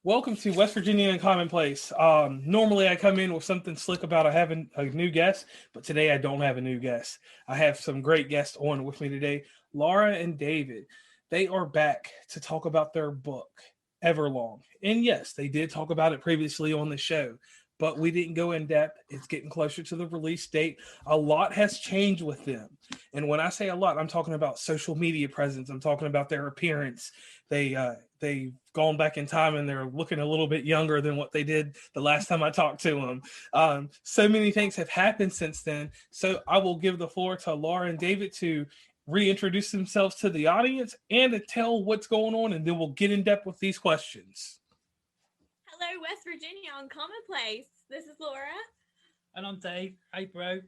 Welcome to West Virginia and Commonplace. Normally I come in with something slick about having a new guest, but today I don't have a new guest. I have some great guests on with me today, Laura and David. They are back to talk about their book, Everlong. And yes, they did talk about it previously on the show, but we didn't go in depth. It's getting closer to the release date. A lot has changed with them. And when I say a lot, I'm talking about social media presence. I'm talking about their appearance. They've gone back in time and they're looking a little bit younger than what they did the last time I talked to them. So many things have happened since then. So I will give the floor to Laura and David to reintroduce themselves to the audience and to tell what's going on, and then we'll get in depth with these questions. Hello, West Virginia on Commonplace. This is Laura. And I'm Dave. Hey, bro.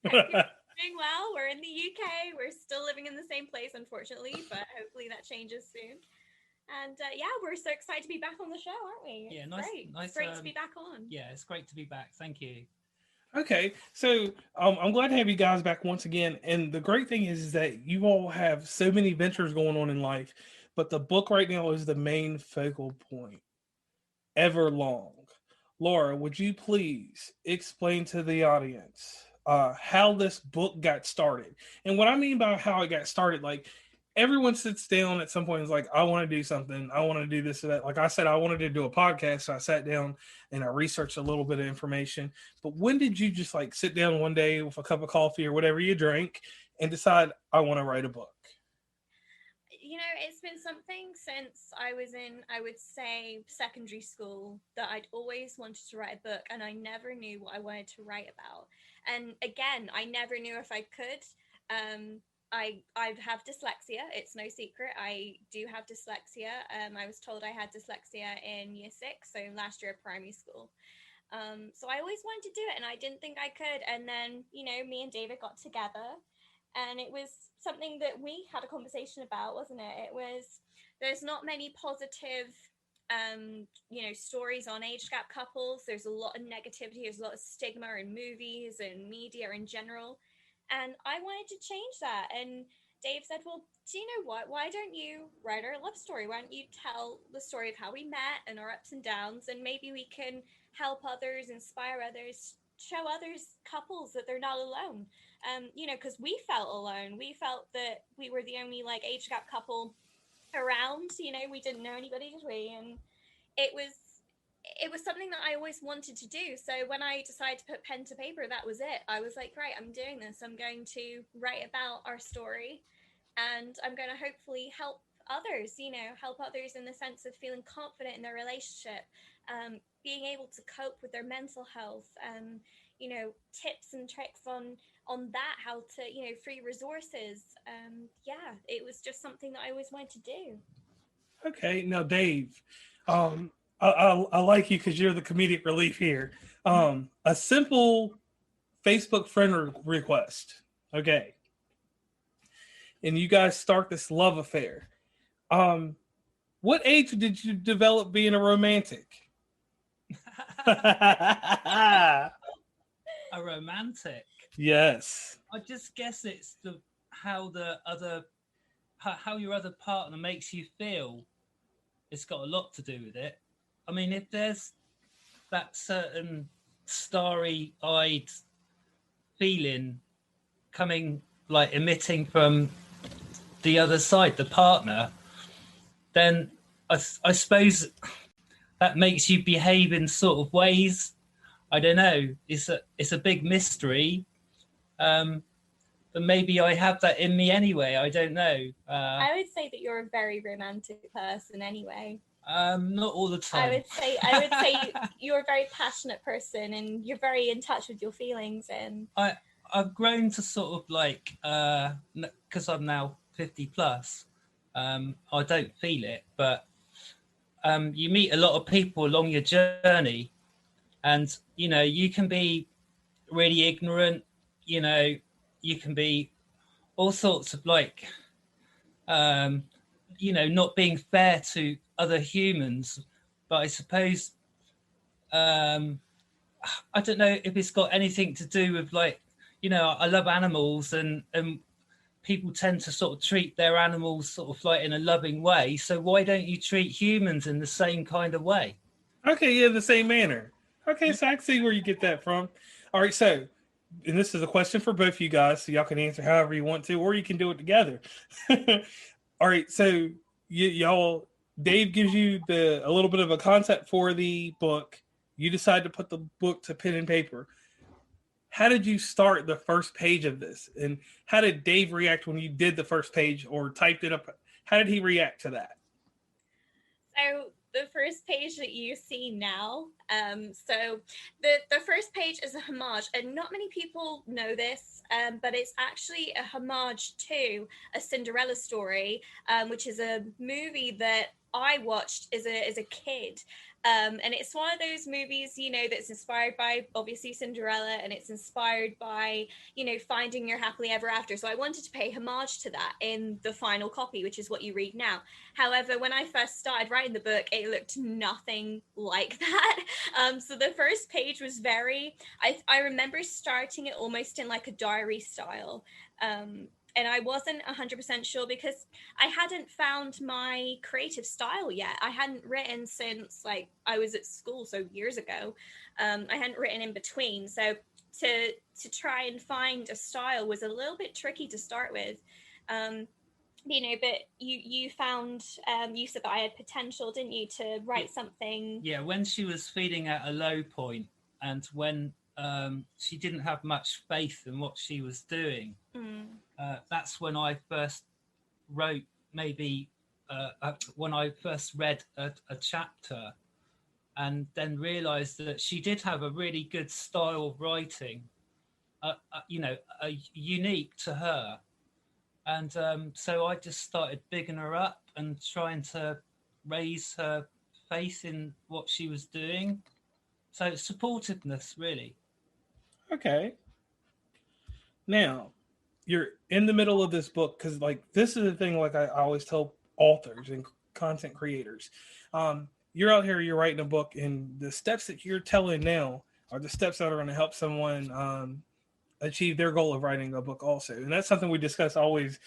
Doing well. We're in the UK. We're still living in the same place, unfortunately, but hopefully that changes soon. And yeah, we're so excited to be back on the show, aren't we? Yeah, It's great to be back on. Yeah, it's great to be back. Thank you. Okay, so I'm glad to have you guys back once again. And the great thing is that you all have so many ventures going on in life, but the book right now is the main focal point. Everlong. Laura, would you please explain to the audience how this book got started? And what I mean by how it got started, like everyone sits down at some point and is like, I want to do something. I want to do this or that. Like I said, I wanted to do a podcast. So I sat down and I researched a little bit of information. But when did you just like sit down one day with a cup of coffee or whatever you drink and decide, I want to write a book? You know, it's been something since I was in, I would say, secondary school that I'd always wanted to write a book, and I never knew what I wanted to write about. And again, I never knew if I could. I have dyslexia. It's no secret. I do have dyslexia. I was told I had dyslexia in year 6, so last year of primary school. So I always wanted to do it, and I didn't think I could. And then, me and David got together, and it was something that we had a conversation about, wasn't it? There's not many positive, stories on age gap couples. There's a lot of negativity. There's a lot of stigma in movies and media in general. And I wanted to change that. And Dave said, well, do you know what? Why don't you write our love story? Why don't you tell the story of how we met and our ups and downs? And maybe we can help others, inspire others, show others couples that they're not alone. Because we felt alone. We felt that we were the only age gap couple around. We didn't know anybody, did we? And it was something that I always wanted to do. So when I decided to put pen to paper, that was it. I was like, right, I'm doing this. I'm going to write about our story, and I'm going to hopefully help others, help others in the sense of feeling confident in their relationship, being able to cope with their mental health, tips and tricks on that, how to, free resources. It was just something that I always wanted to do. Okay, now Dave, I like you because you're the comedic relief here. A simple Facebook friend request, okay, and you guys start this love affair. What age did you develop being a romantic? A romantic? Yes. I just guess it's how your other partner makes you feel. It's got a lot to do with it. I mean, if there's that certain starry-eyed feeling coming, emitting from the other side, the partner, then I suppose that makes you behave in sort of ways. I don't know. It's a big mystery. But maybe I have that in me anyway. I don't know. I would say that you're a very romantic person anyway. Not all the time. I would say you're a very passionate person, and you're very in touch with your feelings. And I've grown to sort of because I'm now 50 plus. I don't feel it, but you meet a lot of people along your journey, and you can be really ignorant. You can be all sorts of not being fair to other humans. But I suppose I don't know if it's got anything to do with I love animals, and people tend to sort of treat their animals sort of like in a loving way. So why don't you treat humans in the same kind of way? Okay, yeah, the same manner. Okay, so I can see where you get that from. All right, so, and this is a question for both you guys, so y'all can answer however you want to, or you can do it together. All right, so y'all, Dave gives you a little bit of a concept for the book. You decide to put the book to pen and paper. How did you start the first page of this, and how did Dave react when you did the first page or typed it up? How did he react to that? So the first page that you see now, so the first page is a homage, and not many people know this, but it's actually a homage to a Cinderella story, which is a movie that I watched as a kid. And it's one of those movies, that's inspired by obviously Cinderella, and it's inspired by, finding your happily ever after. So I wanted to pay homage to that in the final copy, which is what you read now. However, when I first started writing the book, it looked nothing like that. So the first page was I remember starting it almost in like a diary style. And I wasn't 100% sure because I hadn't found my creative style yet. I hadn't written since like I was at school, so years ago. I hadn't written in between. So to try and find a style was a little bit tricky to start with. But you found you said that I had potential, didn't you, to write something? Yeah, when she was feeling at a low point, and when she didn't have much faith in what she was doing, that's when I first wrote. Maybe when I first read a chapter, and then realised that she did have a really good style of writing, unique to her. And so I just started bigging her up and trying to raise her faith in what she was doing. So it's supportiveness, really. Okay. Now, you're in the middle of this book because, like, this is the thing, like, I always tell authors and content creators. You're out here, you're writing a book, and the steps that you're telling now are the steps that are going to help someone achieve their goal of writing a book, also. And that's something we discuss always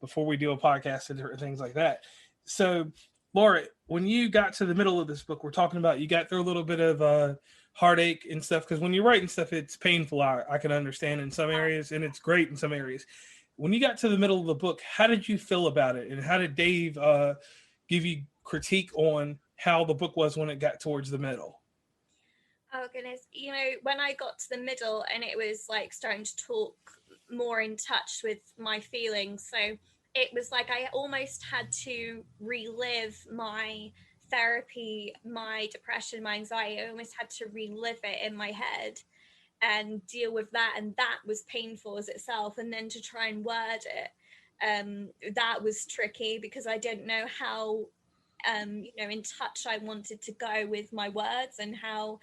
before we do a podcast and different things like that. So, Laura, when you got to the middle of this book, we're talking about you got through a little bit of heartache and stuff because when you're writing stuff, it's painful. I can understand in some areas, and it's great in some areas. When you got to the middle of the book, how did you feel about it, and how did Dave give you critique on how the book was when it got towards the middle? Oh goodness, when I got to the middle and it was like starting to talk more in touch with my feelings, so it was like I almost had to relive my therapy, my depression, my anxiety. I almost had to relive it in my head and deal with that, and that was painful as itself. And then to try and word it, that was tricky because I didn't know how in touch I wanted to go with my words, and how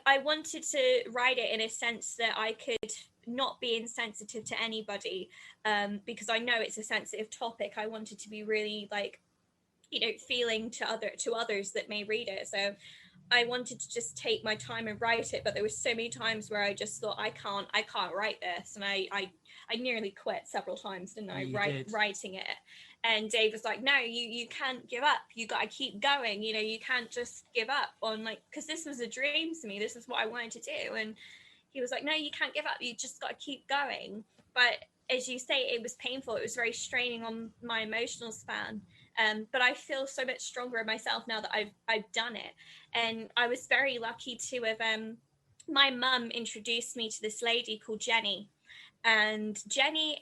I wanted to write it in a sense that I could not be insensitive to anybody, because I know it's a sensitive topic. I wanted to be really like, feeling to others that may read it. So I wanted to just take my time and write it, but there were so many times where I just thought I can't write this, and I nearly quit several times, didn't I? Writing it. And Dave was like, no, you can't give up. You got to keep going. You can't just give up on, like, because this was a dream to me. This is what I wanted to do. And he was like, no, you can't give up. You just got to keep going. But as you say, it was painful. It was very straining on my emotional span. But I feel so much stronger in myself now that I've done it. And I was very lucky to have, my mum introduced me to this lady called Jenny. And Jenny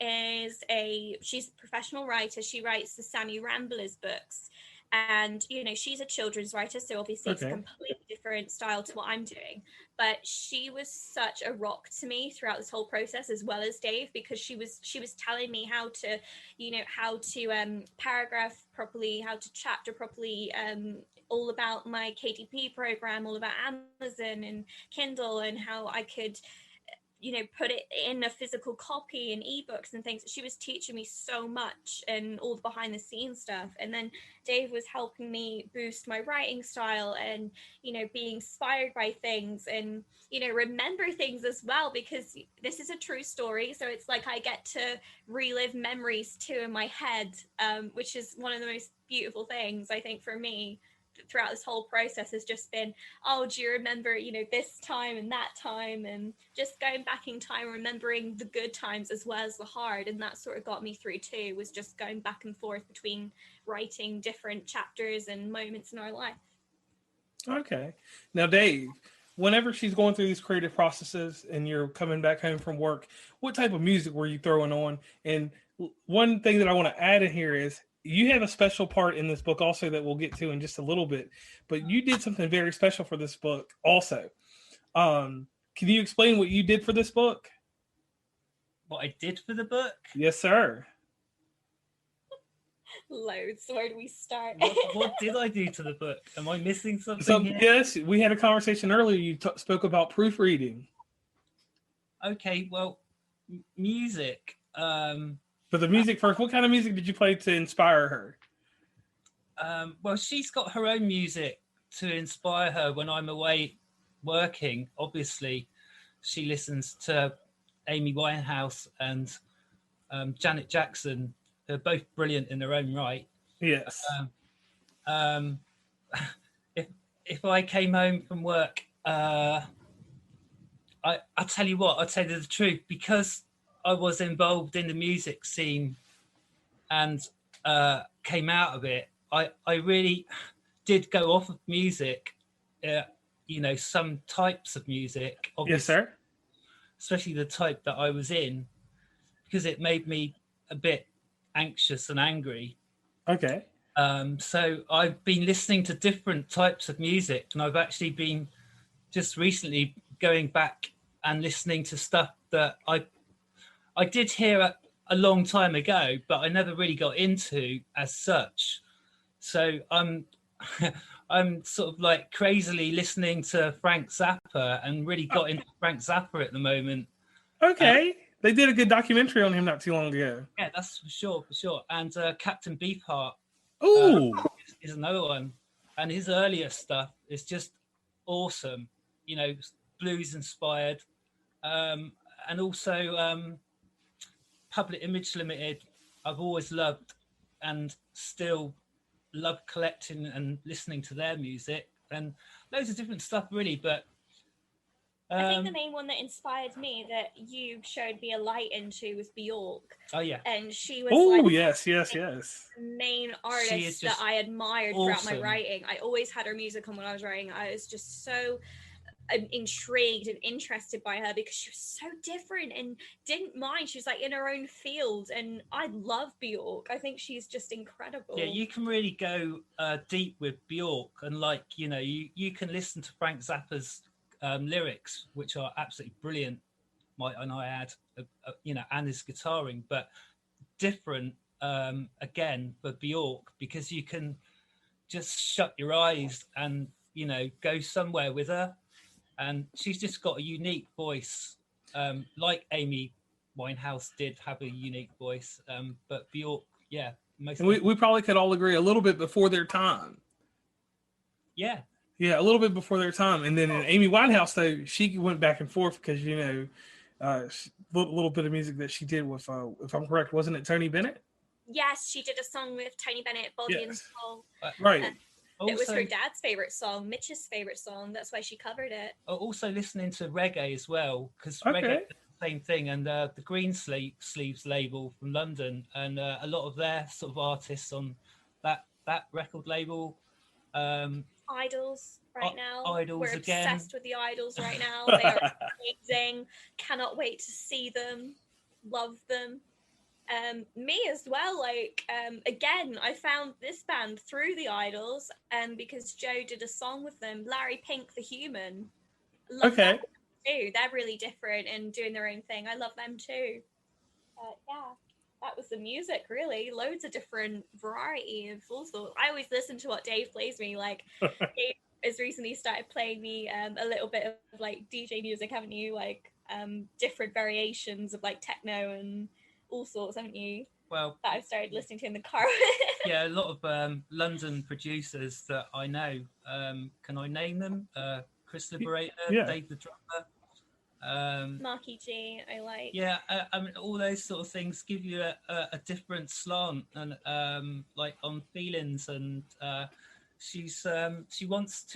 she's a professional writer. She writes the Sammy Ramblers books. And, she's a children's writer, so obviously It's a completely different style to what I'm doing. But she was such a rock to me throughout this whole process, as well as Dave, because she was telling me how to paragraph properly, how to chapter properly, all about my KDP program, all about Amazon and Kindle, and how I could put it in a physical copy and ebooks and things. She was teaching me so much and all the behind the scenes stuff. And then Dave was helping me boost my writing style and, be inspired by things and, remember things as well, because this is a true story. So it's like I get to relive memories too in my head, which is one of the most beautiful things, I think, for me throughout this whole process has just been, oh, do you remember, this time and that time, and just going back in time, remembering the good times as well as the hard. And that sort of got me through too, was just going back and forth between writing different chapters and moments in our life. Okay. Now, Dave, whenever she's going through these creative processes and you're coming back home from work, what type of music were you throwing on? And one thing that I want to add in here is you have a special part in this book also that we'll get to in just a little bit, but you did something very special for this book also. Can you explain what you did for this book? What I did for the book? Yes, sir. Loads. Where do we start? What did I do to the book? Am I missing something here? Yes, we had a conversation earlier. You spoke about proofreading. Okay, well, music. But the music first, what kind of music did you play to inspire her? Well, she's got her own music to inspire her when I'm away working. Obviously, she listens to Amy Winehouse and Janet Jackson. They're both brilliant in their own right. Yes. If I came home from work, I'll tell you what, I'll tell you the truth, because I was involved in the music scene and came out of it. I really did go off of music, some types of music. Yes, sir. Especially the type that I was in, because it made me a bit anxious and angry. Okay. So I've been listening to different types of music, and I've actually been just recently going back and listening to stuff that I did hear a long time ago, but I never really got into as such. So I'm sort of like crazily listening to Frank Zappa, and really got into Frank Zappa at the moment. Okay. They did a good documentary on him not too long ago. Yeah, that's for sure. And Captain Beefheart is another one. And his earlier stuff is just awesome. Blues inspired. And also Public Image Limited, I've always loved and still love collecting and listening to their music, and loads of different stuff really. But I think the main one that inspired me, that you showed me a light into, was Bjork. Oh yeah. And she was yes. the main artist that I admired throughout my writing. I always had her music on when I was writing. I was just so intrigued and interested by her because she was so different and didn't mind. She was like in her own field, and I love Bjork. I think she's just incredible. Yeah, you can really go deep with Bjork, and you can listen to Frank Zappa's lyrics, which are absolutely brilliant. And I add, and his guitaring, but different again for Bjork, because you can just shut your eyes and go somewhere with her. And she's just got a unique voice, like Amy Winehouse did have a unique voice. But Bjork, yeah. We probably could all agree a little bit before their time. Yeah. Yeah, a little bit before their time. And then in Amy Winehouse, though, she went back and forth because, little bit of music that she did with, if I'm correct, wasn't it Tony Bennett? Yes, she did a song with Tony Bennett, Body and Soul. Right. It was her dad's favorite song, Mitch's favorite song. That's why she covered it. Also listening to reggae as well, because reggae is the same thing. And the Green Sleeves label from London, and a lot of their sort of artists on that record label. Idols right now. Idols. We're obsessed with the Idols right now. They are amazing. Cannot wait to see them. Love them. Me as well, again, I found this band through the Idols, because Joe did a song with them, Larry Pink the Human. Love them too. They're really different and doing their own thing. I love them too. That was the music, really. Loads of different variety of all sorts. I always listen to what Dave plays me. Dave has recently started playing me a little bit of DJ music, haven't you? different variations of like techno and all sorts, haven't you? Well, That I've started listening to in the car. yeah, a lot of London producers that I know. Can I name them? Chris Liberator, Yeah. Dave the Drummer. Marky G, I like. Yeah, I mean, all those sort of things give you a different slant and like on feelings. And she wants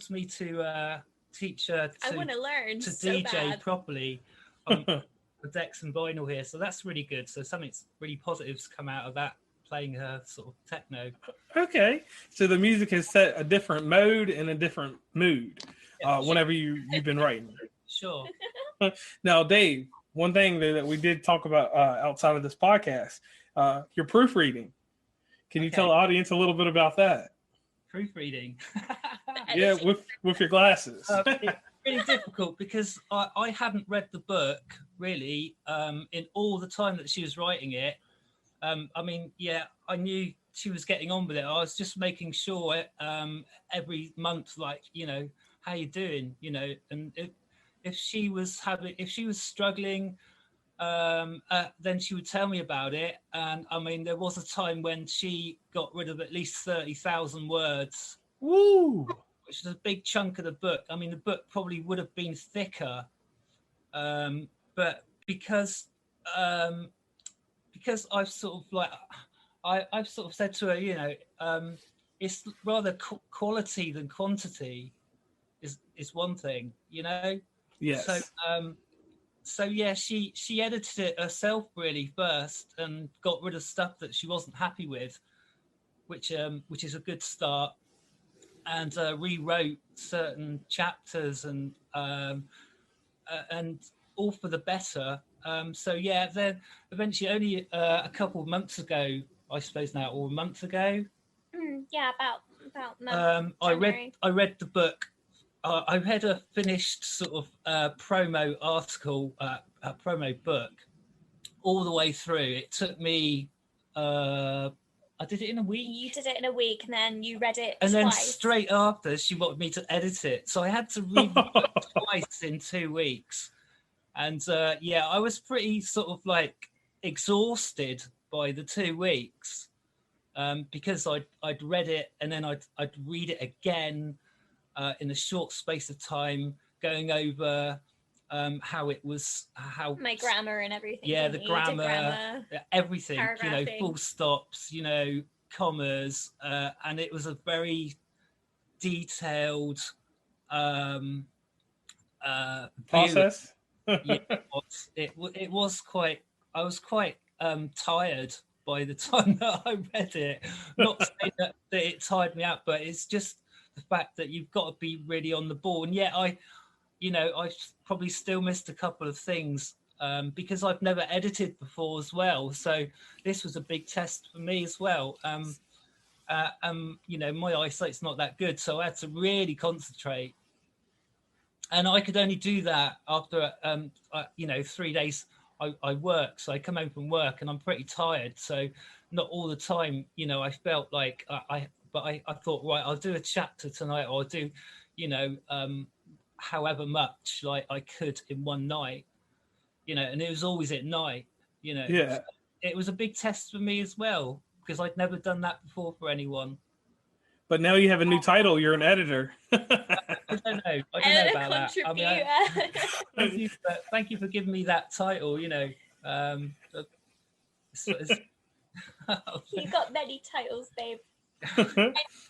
me to teach her I want to learn to so DJ bad. properly on the decks and vinyl here. So that's really good. So something's really positive's come out of that, playing her sort of techno. Okay, so the music has set a different mode and a different mood whenever you've been writing. Sure. Now, Dave, one thing that we did talk about outside of this podcast, your proofreading. Can you tell the audience a little bit about that? Proofreading. Yeah, with your glasses. It's really difficult because I hadn't read the book really in all the time that she was writing it. I mean, yeah, I knew she was getting on with it. I was just making sure every month, like, you know, how you doing, you know, and if she was struggling, then she would tell me about it. And I mean, there was a time when she got rid of at least 30,000 words. Woo! Which is a big chunk of the book. I mean, the book probably would have been thicker, but because I've sort of like I've sort of said to her, you know, it's rather quality than quantity is one thing, you know. Yes. So yeah, she edited it herself really first and got rid of stuff that she wasn't happy with, which is a good start, and rewrote certain chapters and all for the better. So yeah, then eventually, only a couple of months ago, I suppose now, or a month ago. Yeah, about month. I read the book. I read a finished sort of promo article, a promo book, all the way through. It took me. I did it in a week. You did it in a week, and then you read it and twice. Then straight after, she wanted me to edit it, so I had to read the book twice in 2 weeks. And yeah, I was pretty sort of like exhausted by the 2 weeks because I'd read it and then I'd read it again in a short space of time, going over how it was, how my grammar and everything. Yeah, the grammar, everything. You know, full stops. You know, commas, and it was a very detailed process. Yeah, it was quite. I was quite tired by the time that I read it. Not saying that it tired me out, but it's just the fact that you've got to be really on the ball. And yet I probably still missed a couple of things because I've never edited before as well. So this was a big test for me as well. You know, my eyesight's not that good, so I had to really concentrate. And I could only do that after, you know, 3 days I work. So I come home from work and I'm pretty tired. So not all the time, you know, I felt like I thought, right, I'll do a chapter tonight, or I'll do, you know, however much like I could in one night, you know, and it was always at night, you know. Yeah. So it was a big test for me as well, because I'd never done that before for anyone. But now you have a new title. You're an editor. I don't know about that. I mean, thank you for giving me that title. You know, you got many titles, babe.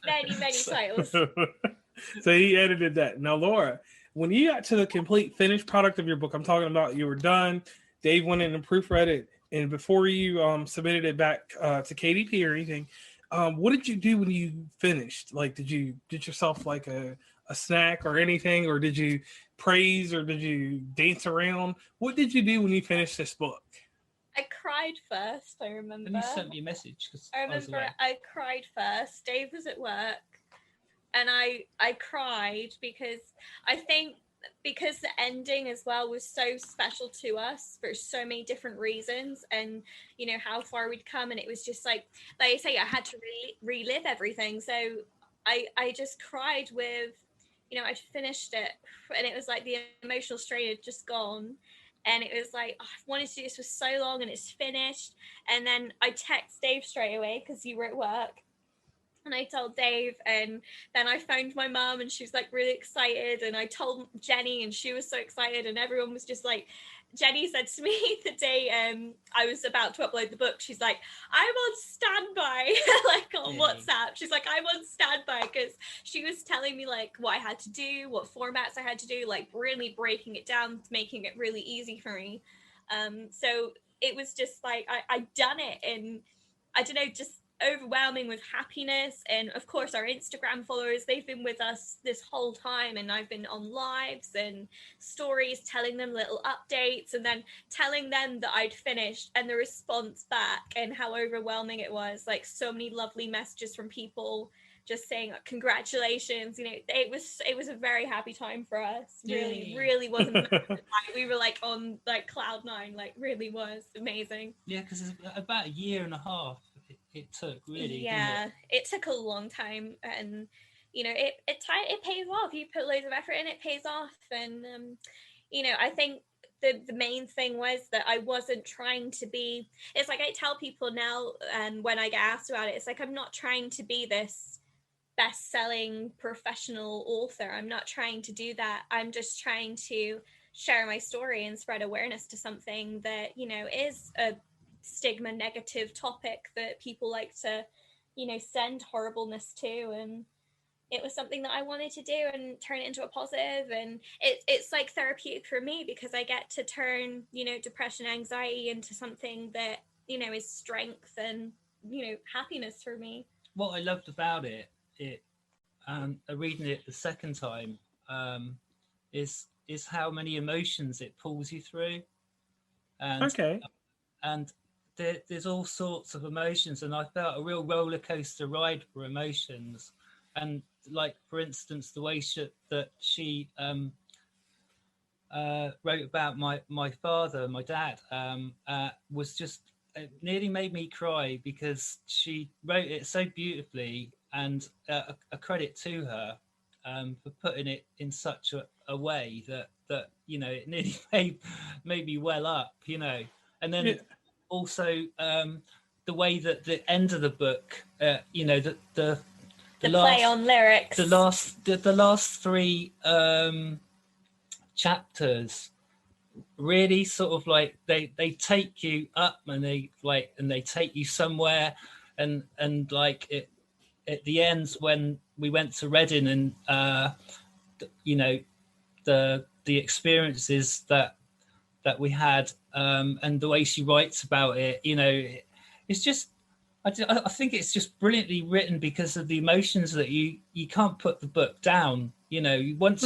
many titles. So he edited that. Now, Laura, when you got to the complete finished product of your book, I'm talking about you were done. Dave went in and proofread it, and before you submitted it back to KDP or anything. What did you do when you finished? Like, did you get yourself like a snack or anything, or did you praise, or did you dance around? What did you do when you finished this book? I cried first, I remember. And you sent me a message. I remember I cried first. Dave was at work, and I cried because I think because the ending as well was so special to us for so many different reasons, and you know how far we'd come, and it was just like I say, I had to relive everything. So I just cried with I'd finished it, and it was like the emotional strain had just gone. And it was like, oh, I've wanted to do this for so long and it's finished. And then I text Dave straight away because you were at work. And I told Dave, and then I phoned my mum, and she was like really excited. And I told Jenny, and she was so excited, and everyone was just like, Jenny said to me the day I was about to upload the book, she's like, I'm on standby, like on WhatsApp. She's like, I'm on standby, because she was telling me like what I had to do, what formats I had to do, like really breaking it down, making it really easy for me. So it was just like I'd done it, and I don't know, just overwhelming with happiness. And of course our Instagram followers, they've been with us this whole time, and I've been on lives and stories telling them little updates, and then telling them that I'd finished, and the response back and how overwhelming it was. Like so many lovely messages from people just saying congratulations. It was a very happy time for us. Really wasn't. We were like on like cloud nine, like really was amazing. Yeah, because it's about a year and a half it took, really. Yeah, it took a long time, and it pays off. You put loads of effort in, it pays off. And I think the main thing was that I wasn't trying to be, it's like I tell people now, and when I get asked about it, it's like I'm not trying to be this best-selling professional author. I'm not trying to do that. I'm just trying to share my story and spread awareness to something that is a stigma negative topic that people like to send horribleness to. And it was something that I wanted to do and turn it into a positive. And it's like therapeutic for me, because I get to turn depression, anxiety into something that is strength and happiness for me. What I loved about it reading it the second time, is how many emotions it pulls you through. And okay. And there's all sorts of emotions, and I felt a real roller coaster ride for emotions. And like, for instance, the way she wrote about my father, my dad, was just, it nearly made me cry, because she wrote it so beautifully. And a credit to her for putting it in such a way that it nearly made me well up. And then also the way that the end of the book, the play on lyrics, the last three chapters really sort of like they take you up, and they take you somewhere. And like it at the end, when we went to Reading, and the experiences that we had, and the way she writes about it, it's just, I think it's just brilliantly written, because of the emotions that you can't put the book down. Once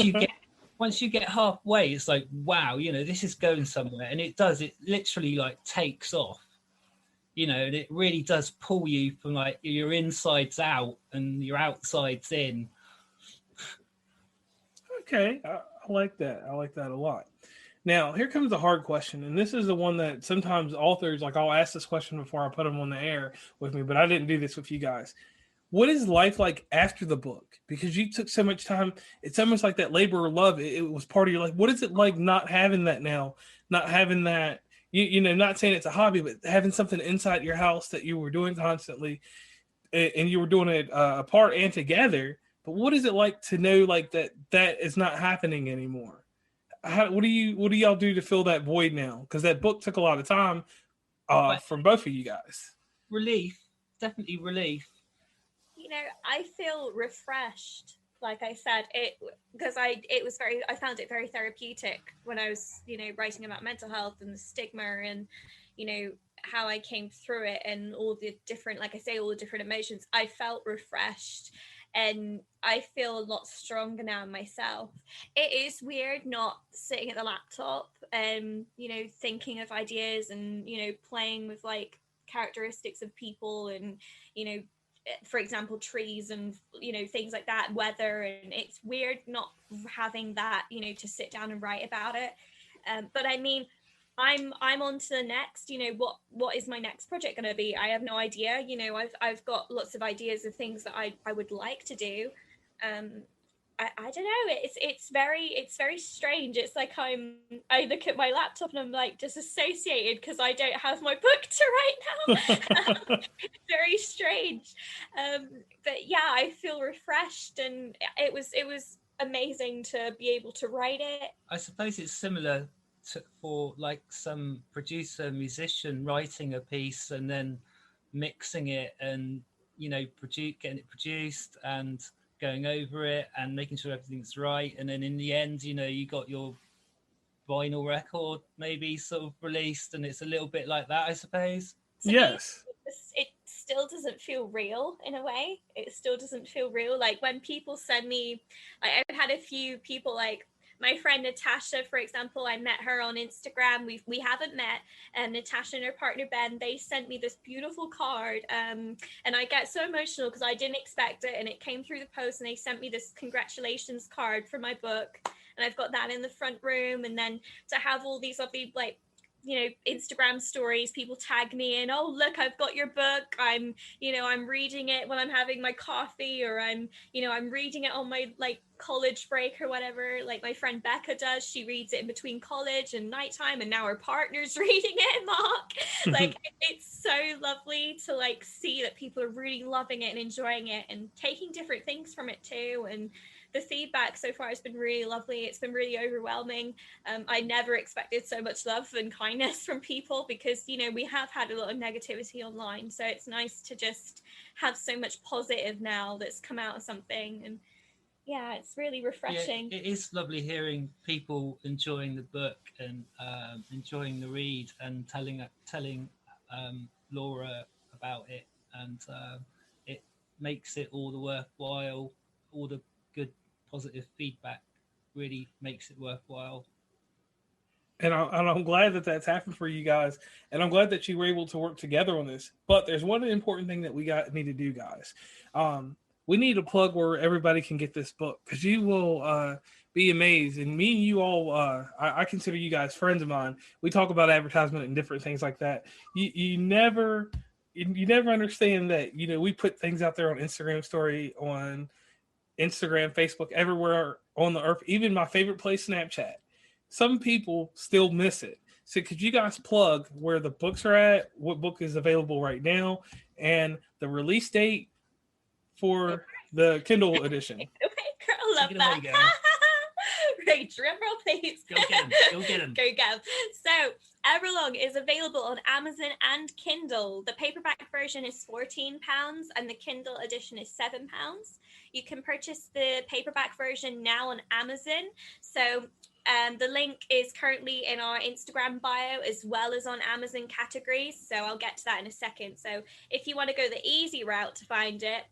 you get halfway, it's like, wow, this is going somewhere. And it literally like takes off, and it really does pull you from like your insides out and your outsides in. Okay, I like that. I like that a lot. Now, here comes the hard question, and this is the one that sometimes authors, like, I'll ask this question before I put them on the air with me, but I didn't do this with you guys. What is life like after the book? Because you took so much time. It's almost like that labor of love. It was part of your life. What is it like not having that now? Not having that, not saying it's a hobby, but having something inside your house that you were doing constantly, and you were doing it apart and together. But what is it like to know like that is not happening anymore? What do y'all do to fill that void now? Because that book took a lot of time from both of you guys. Relief, definitely relief. I feel refreshed. Like I said, I found it very therapeutic when I was, writing about mental health and the stigma, and, how I came through it, and all the different, like I say, all the different emotions. I felt refreshed, and I feel a lot stronger now myself. It is weird not sitting at the laptop and, thinking of ideas and, playing with like characteristics of people and, for example, trees and, things like that, weather. And it's weird not having that, to sit down and write about it. But I mean, I'm on to the next, what is my next project going to be? I have no idea. I've got lots of ideas of things that I would like to do. I don't know. It's very strange. It's like I look at my laptop and I'm like disassociated because I don't have my book to write now. It's very strange. But yeah, I feel refreshed, and it was amazing to be able to write it. I suppose it's similar for like some producer musician writing a piece and then mixing it and getting it produced and going over it and making sure everything's right, and then in the end you got your vinyl record maybe sort of released, and it's a little bit like that, I suppose. To me, Yes. it still doesn't feel real in a way. It still doesn't feel real. Like when people send me, like I've had a few people, like my friend Natasha, for example. I met her on Instagram. We haven't met. Natasha and her partner Ben, they sent me this beautiful card, and I get so emotional because I didn't expect it, and it came through the post, and they sent me this congratulations card for my book, and I've got that in the front room, and then to have all these lovely like Instagram stories, people tag me in, oh look, I've got your book, I'm reading it when I'm having my coffee, or I'm reading it on my like college break or whatever, like my friend Becca does. She reads it in between college and nighttime, and now her partner's reading it, Mark. Like it's so lovely to like see that people are really loving it and enjoying it and taking different things from it too. And the feedback so far has been really lovely. It's been really overwhelming. I never expected so much love and kindness from people because, we have had a lot of negativity online. So it's nice to just have so much positive now that's come out of something. And yeah, it's really refreshing. Yeah, it is lovely hearing people enjoying the book and enjoying the read and telling Laura about it, and it makes it all the worthwhile. All the good positive feedback really makes it worthwhile. And I'm glad that that's happened for you guys, and I'm glad that you were able to work together on this. But there's one important thing that we need to do, guys. We need a plug where everybody can get this book, because you will be amazed. And me and you all, I consider you guys friends of mine. We talk about advertisement and different things like that. You never understand that we put things out there on Instagram story, on Instagram, Facebook, everywhere on the earth, even my favorite place, Snapchat. Some people still miss it. So could you guys plug where the books are at, what book is available right now, and the release date for the Kindle edition? Okay, girl, love Take it that. away, girl. Right, drum roll, please. Go get him. Go get him. Go get him. So, Everlong is available on Amazon and Kindle. The paperback version is £14 and the Kindle edition is £7. You can purchase the paperback version now on Amazon. So, the link is currently in our Instagram bio as well as on Amazon categories. So I'll get to that in a second. So if you want to go the easy route to find it,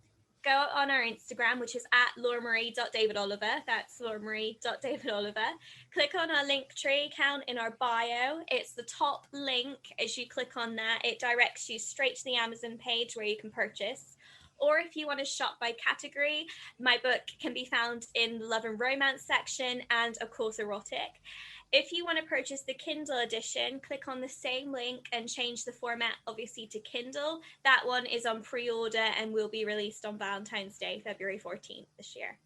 go on our Instagram, which is at lauramarie.davidoliver. That's lauramarie.davidoliver. Click on our Linktree account in our bio. It's the top link. As you click on that, it directs you straight to the Amazon page where you can purchase. Or if you want to shop by category, my book can be found in the love and romance section and, of course, erotic. If you want to purchase the Kindle edition, click on the same link and change the format, obviously, to Kindle. That one is on pre-order and will be released on Valentine's Day, February 14th this year.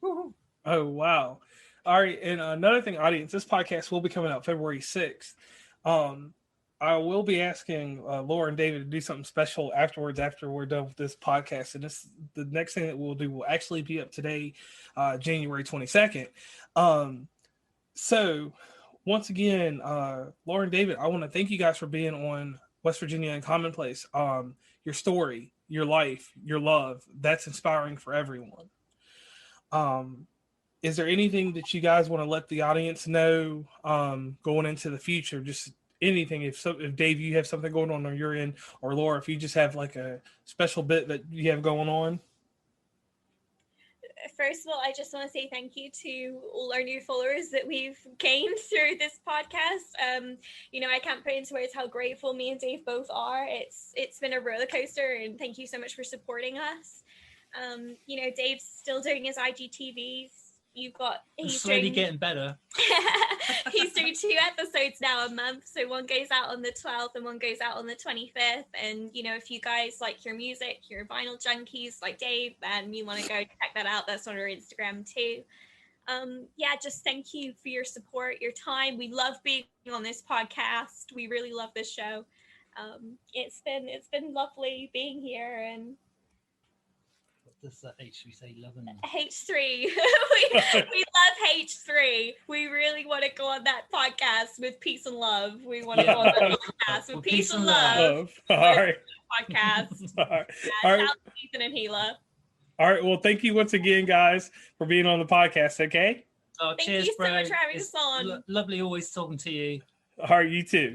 Oh, wow. All right. And another thing, audience, this podcast will be coming out February 6th. I will be asking Laura and David to do something special afterwards, after we're done with this podcast. And the next thing that we'll do will actually be up today, January 22nd. So once again, Laura and David, I want to thank you guys for being on West Virginia and Commonplace. Your story, your life, your love, that's inspiring for everyone. Is there anything that you guys want to let the audience know going into the future? Just anything. If Dave, you have something going on your end, or Laura, if you just have like a special bit that you have going on. First of all, I just want to say thank you to all our new followers that we've gained through this podcast. I can't put into words how grateful me and Dave both are. It's been a roller coaster, and thank you so much for supporting us. Dave's still doing his IGTVs. you've got It's he's slowly doing getting better. he's doing 2 episodes now a month, so one goes out on the 12th and one goes out on the 25th. And you know, if you guys like your music, your vinyl junkies like Dave, and you want to go check that out, that's on our Instagram too. Yeah, just thank you for your support, your time. We love being on this podcast. We really love this show. It's been lovely being here. And What does that actually say? Loving H3. we love H3. We really want to go on that podcast with peace and love. We want to go on that podcast with peace and love. All right. Podcast. All right. All right. Ethan and Gila. All right. Well, thank you once again, guys, for being on the podcast. Okay. Oh, Thank cheers, you so bro. much for having It's us on. lovely always talking to you. All right. You too.